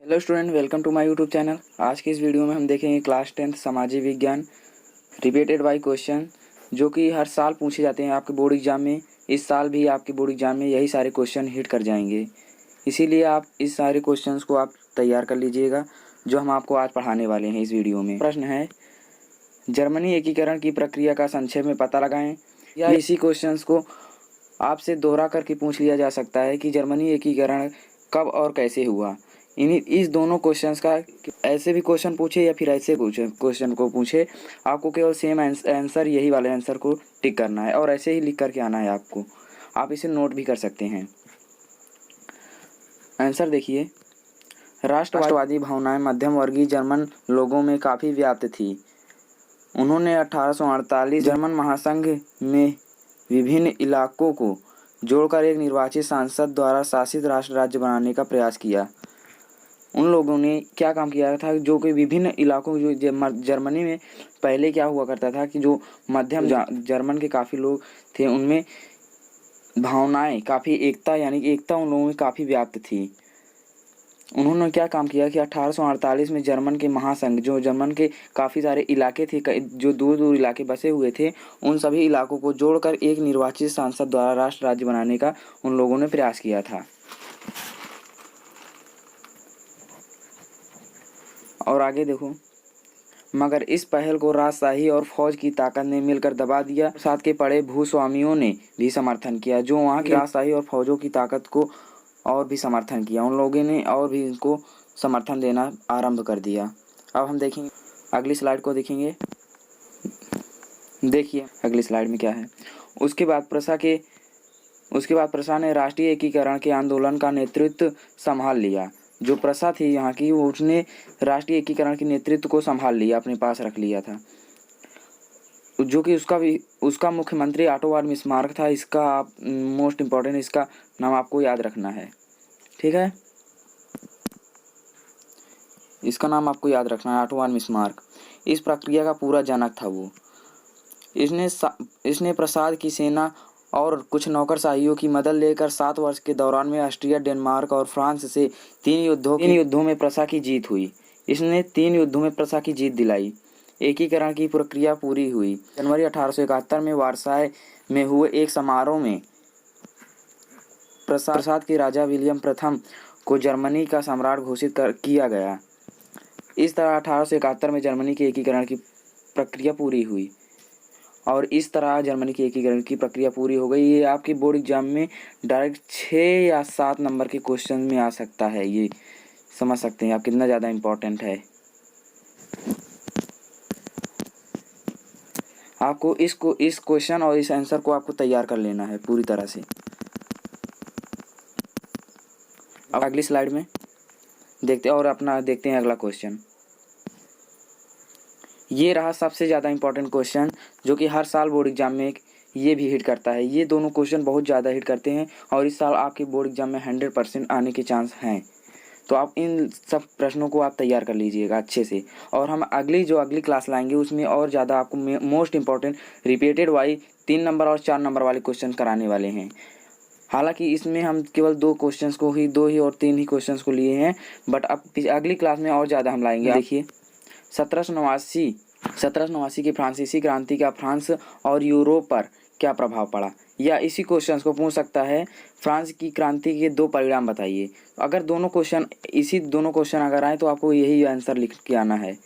Hello student, welcome to my YouTube channel. आज की इस वीडियो में हम देखेंगे क्लास 10th सामाजिक विज्ञान रिपीटेड बाय क्वेश्चन, जो कि हर साल पूछे जाते हैं आपके बोर्ड एग्जाम में। इस साल भी आपके बोर्ड एग्जाम में यही सारे क्वेश्चन हिट कर जाएंगे, इसीलिए आप इस सारे क्वेश्चंस को आप तैयार कर लीजिएगा जो हम आपको आज पढ़ाने वाले हैं। इस वीडियो में प्रश्न है, जर्मनी एकीकरण की प्रक्रिया का संक्षेप में पता लगाएं। या इसी क्वेश्चंस को आपसे दोहरा करके पूछ लिया जा सकता है कि जर्मनी एकीकरण कब और कैसे हुआ। इस दोनों क्वेश्चंस का ऐसे भी क्वेश्चन पूछे या फिर ऐसे क्वेश्चन को पूछे, आपको केवल सेम आंसर, यही वाले आंसर को टिक करना है और ऐसे ही लिख करके आना है आपको। आप इसे नोट भी कर सकते हैं। आंसर देखिए, राष्ट्रवादी भावनाएं मध्यम वर्गीय जर्मन लोगों में काफ़ी व्याप्त थी। उन्होंने 1848 जर्मन महासंघ में विभिन्न इलाकों को जोड़कर एक निर्वाचित सांसद द्वारा शासित राष्ट्र राज्य बनाने का प्रयास किया। उन लोगों ने क्या काम किया था, जो कि विभिन्न इलाकों, जो जर्मनी में पहले क्या हुआ करता था कि जो मध्यम जर्मन के काफ़ी लोग थे, उनमें भावनाएं काफ़ी एकता, यानी कि एकता उन लोगों में काफ़ी व्याप्त थी। उन्होंने क्या काम किया कि 1848 में जर्मन के महासंघ, जो जर्मन के काफ़ी सारे इलाके थे, जो दूर दूर इलाके बसे हुए थे, उन सभी इलाकों को जोड़कर एक निर्वाचित सांसद द्वारा राष्ट्र राज्य बनाने का उन लोगों ने प्रयास किया था। और आगे देखो, मगर इस पहल को राजशाही और फौज की ताकत ने मिलकर दबा दिया। साथ के बड़े भूस्वामियों ने भी समर्थन किया, जो वहाँ की राजशाही और फौजों की ताकत को और भी समर्थन किया। उन लोगों ने और भी इनको समर्थन देना आरंभ कर दिया। अब हम देखेंगे, अगली स्लाइड को देखेंगे। देखिए अगली स्लाइड में क्या है। उसके बाद प्रसा ने राष्ट्रीय एकीकरण के आंदोलन का नेतृत्व संभाल लिया। जो प्रसा थी यहाँ की, उसने राष्ट्रीय एकीकरण के नेतृत्व को संभाल लिया, अपने पास रख लिया था, जो कि उसका मुख्यमंत्री ऑटो वॉन बिस्मार्क था। इसका आप मोस्ट इम्पॉर्टेंट, इसका नाम आपको याद रखना है, ठीक है। इसका नाम आपको याद रखना है, ऑटो वॉन बिस्मार्क। इस प्रक्रिया का पूरा जनक था वो। इसने प्रसाद की सेना और कुछ नौकरशाहियों की मदद लेकर 7 वर्ष के दौरान में ऑस्ट्रिया, डेनमार्क और फ्रांस से 3 युद्धों में प्रसा की जीत हुई। इसने 3 युद्धों में प्रसा की जीत दिलाई। एकीकरण की प्रक्रिया पूरी हुई। जनवरी 1871 में वारसाय में हुए एक समारोह में प्रसाद के राजा विलियम प्रथम को जर्मनी का सम्राट घोषित किया गया। इस तरह 1871 में जर्मनी के एकीकरण की प्रक्रिया पूरी हुई और इस तरह जर्मनी की एकीकरण की प्रक्रिया पूरी हो गई। ये आपके बोर्ड एग्जाम में डायरेक्ट 6 या 7 नंबर के क्वेश्चन में आ सकता है। ये समझ सकते हैं आप कितना ज़्यादा इम्पोर्टेंट है। आपको इस क्वेश्चन और इस आंसर को आपको तैयार कर लेना है पूरी तरह से। अब अगली स्लाइड में देखते हैं अगला क्वेश्चन। ये रहा सबसे ज़्यादा इम्पोर्टेंट क्वेश्चन, जो कि हर साल बोर्ड एग्जाम में ये भी हिट करता है। ये दोनों क्वेश्चन बहुत ज़्यादा हिट करते हैं और इस साल आपके बोर्ड एग्जाम में 100% आने के चांस हैं। तो आप इन सब प्रश्नों को आप तैयार कर लीजिएगा अच्छे से। और हम अगली क्लास लाएंगे, उसमें और ज़्यादा आपको मोस्ट इम्पॉर्टेंट रिपीटेड वाई 3 नंबर और 4 नंबर वाले क्वेश्चन कराने वाले हैं। हालांकि इसमें हम केवल 2 ही और 3 ही क्वेश्चंस को लिए हैं, बट अब अगली क्लास में और ज़्यादा हम लाएंगे। देखिए, 1789 की फ्रांसीसी क्रांति का फ्रांस और यूरोप पर क्या प्रभाव पड़ा, या इसी क्वेश्चन को पूछ सकता है, फ्रांस की क्रांति के 2 परिणाम बताइए। अगर दोनों क्वेश्चन अगर आए तो आपको यही आंसर लिख के आना है।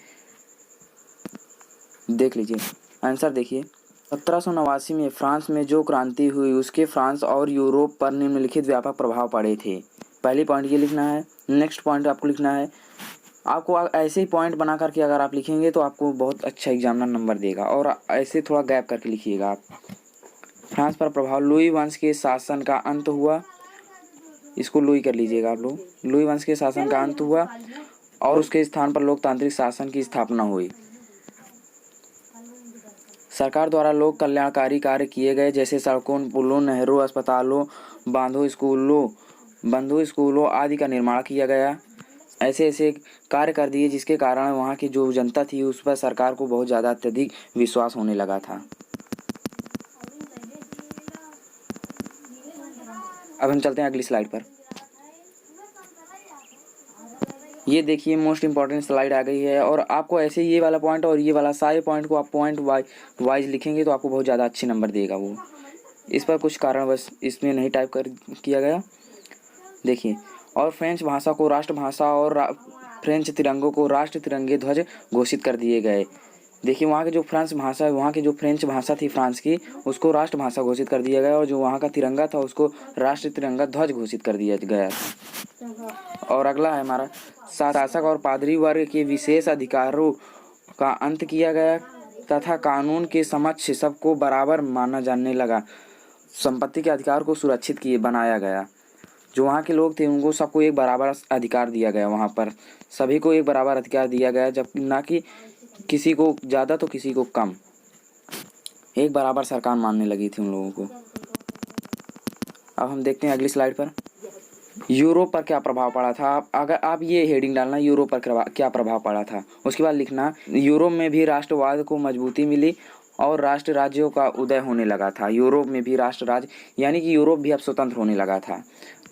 देख लीजिए आंसर, देखिए 1789 में फ्रांस में जो क्रांति हुई उसके फ्रांस और यूरोप पर निम्नलिखित व्यापक प्रभाव पड़े थे। पहली पॉइंट ये लिखना है। नेक्स्ट पॉइंट आपको लिखना है, आपको ऐसे ही पॉइंट बना करके अगर आप लिखेंगे तो आपको बहुत अच्छा एग्जामिनर नंबर देगा। और ऐसे थोड़ा गैप करके लिखिएगा आप। फ्रांस पर प्रभाव, लुई वंश के शासन का अंत हुआ। इसको लुई कर लीजिएगा आप लोग। लुई वंश के शासन का अंत हुआ और उसके स्थान पर लोकतांत्रिक शासन की स्थापना हुई। सरकार द्वारा लोक कल्याणकारी कार्य किए गए, जैसे सड़कों, पुलों, नहरों, अस्पतालों, बांधों, स्कूलों आदि का निर्माण किया गया। ऐसे कार्य कर दिए जिसके कारण वहाँ की जो जनता थी उस पर सरकार को बहुत ज़्यादा अत्यधिक विश्वास होने लगा था। अब हम चलते हैं अगली स्लाइड पर। ये देखिए मोस्ट इंपॉर्टेंट स्लाइड आ गई है। और आपको ऐसे ये वाला पॉइंट और ये वाला सारे पॉइंट को आप पॉइंट वाइज लिखेंगे तो आपको बहुत ज़्यादा अच्छे नंबर देगा वो। इस पर कुछ कारणवश इसमें नहीं टाइप कर किया गया। देखिए, और फ्रेंच भाषा को राष्ट्रभाषा और फ्रेंच तिरंगों को राष्ट्र तिरंगे ध्वज घोषित कर दिए गए। देखिए, वहाँ की जो फ्रांस भाषा है, वहाँ की जो फ्रेंच भाषा थी फ्रांस की, उसको राष्ट्रभाषा घोषित कर दिया गया और जो वहाँ का तिरंगा था उसको राष्ट्रीय तिरंगा ध्वज घोषित कर दिया गया था। और अगला है हमारा, शासक और पादरी वर्ग के विशेष अधिकारों का अंत किया गया तथा कानून के समक्ष सबको बराबर माना जाने लगा। संपत्ति के अधिकार को सुरक्षित किए बनाया गया। जो वहाँ के लोग थे उनको सबको एक बराबर अधिकार दिया गया। वहाँ पर सभी को एक बराबर अधिकार दिया गया, जब ना कि किसी को ज़्यादा तो किसी को कम। एक बराबर सरकार मानने लगी थी उन लोगों को। अब हम देखते हैं अगली स्लाइड पर, यूरोप पर क्या प्रभाव पड़ा था। अगर आप ये हेडिंग डालना, यूरोप पर क्या प्रभाव पड़ा था, उसके बाद लिखना यूरोप में भी राष्ट्रवाद को मजबूती मिली और राष्ट्र राज्यों का उदय होने लगा था। यूरोप में भी राष्ट्र राज्य, यानी कि यूरोप भी अब स्वतंत्र होने लगा था।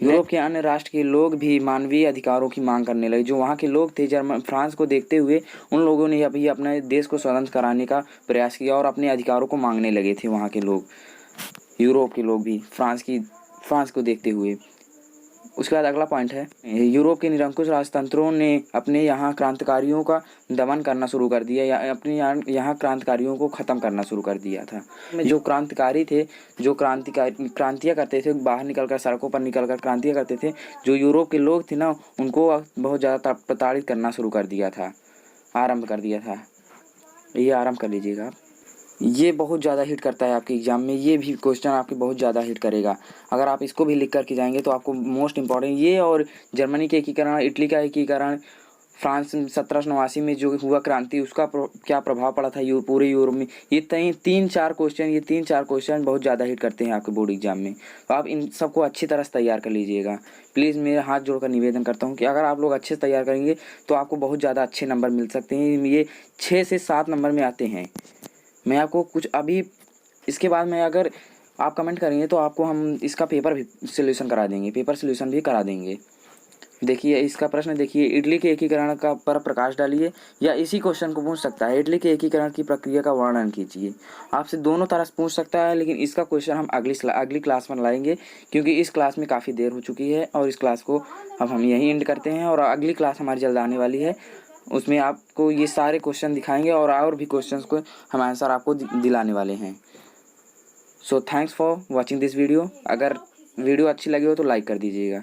यूरोप के अन्य राष्ट्र के लोग भी मानवीय अधिकारों की मांग करने लगे। जो वहाँ के लोग थे जर्मन फ्रांस को देखते हुए, उन लोगों ने अभी अपने देश को स्वतंत्र कराने का प्रयास किया और अपने अधिकारों को मांगने लगे थे वहाँ के लोग, यूरोप के लोग भी फ्रांस को देखते हुए। उसके बाद अगला पॉइंट है, यूरोप के निरंकुश राजतंत्रों ने अपने यहाँ क्रांतिकारियों का दमन करना शुरू कर दिया, या अपने यहाँ क्रांतिकारियों को ख़त्म करना शुरू कर दिया था। जो क्रांतिकारी थे, जो क्रांतियाँ करते थे, बाहर निकलकर सड़कों पर निकलकर क्रांतियाँ करते थे, जो यूरोप के लोग थे ना, उनको बहुत ज़्यादा प्रताड़ित करना शुरू कर दिया था, आरम्भ कर दिया था। ये आरम्भ कर लीजिएगा आप। ये बहुत ज़्यादा हिट करता है आपके एग्ज़ाम में, ये भी क्वेश्चन आपके बहुत ज़्यादा हिट करेगा। अगर आप इसको भी लिख करके जाएंगे तो आपको मोस्ट इंपॉर्टेंट ये, और जर्मनी के एकीकरण, इटली का एकीकरण, फ्रांस 1789 में जो हुआ क्रांति, उसका क्या प्रभाव पड़ा था पूरे यूरोप में, ये तीन चार क्वेश्चन बहुत ज़्यादा हिट करते हैं आपके बोर्ड एग्जाम में। तो आप इन सबको अच्छी तरह से तैयार कर लीजिएगा। प्लीज़ मेरे हाथ जोड़कर निवेदन करता हूँ कि अगर आप लोग अच्छे से तैयार करेंगे तो आपको बहुत ज़्यादा अच्छे नंबर मिल सकते हैं। ये 6 से 7 नंबर में आते हैं। मैं आपको कुछ अभी इसके बाद में, अगर आप कमेंट करेंगे तो आपको हम इसका पेपर भी सोल्यूशन करा देंगे, पेपर सोल्यूशन भी करा देंगे। देखिए इसका प्रश्न देखिए, इटली के एकीकरण का पर प्रकाश डालिए, या इसी क्वेश्चन को पूछ सकता है, इटली के एकीकरण की प्रक्रिया का वर्णन कीजिए। आपसे दोनों तरह से पूछ सकता है, लेकिन इसका क्वेश्चन हम अगली क्लास में लाएंगे, क्योंकि इस क्लास में काफ़ी देर हो चुकी है और इस क्लास को अब हम यहीं एंड करते हैं। और अगली क्लास हमारी जल्द आने वाली है, उसमें आपको ये सारे क्वेश्चन दिखाएंगे और भी क्वेश्चंस को हम आंसर आपको दिलाने वाले हैं। So thanks for watching this video. अगर वीडियो अच्छी लगी हो तो लाइक कर दीजिएगा।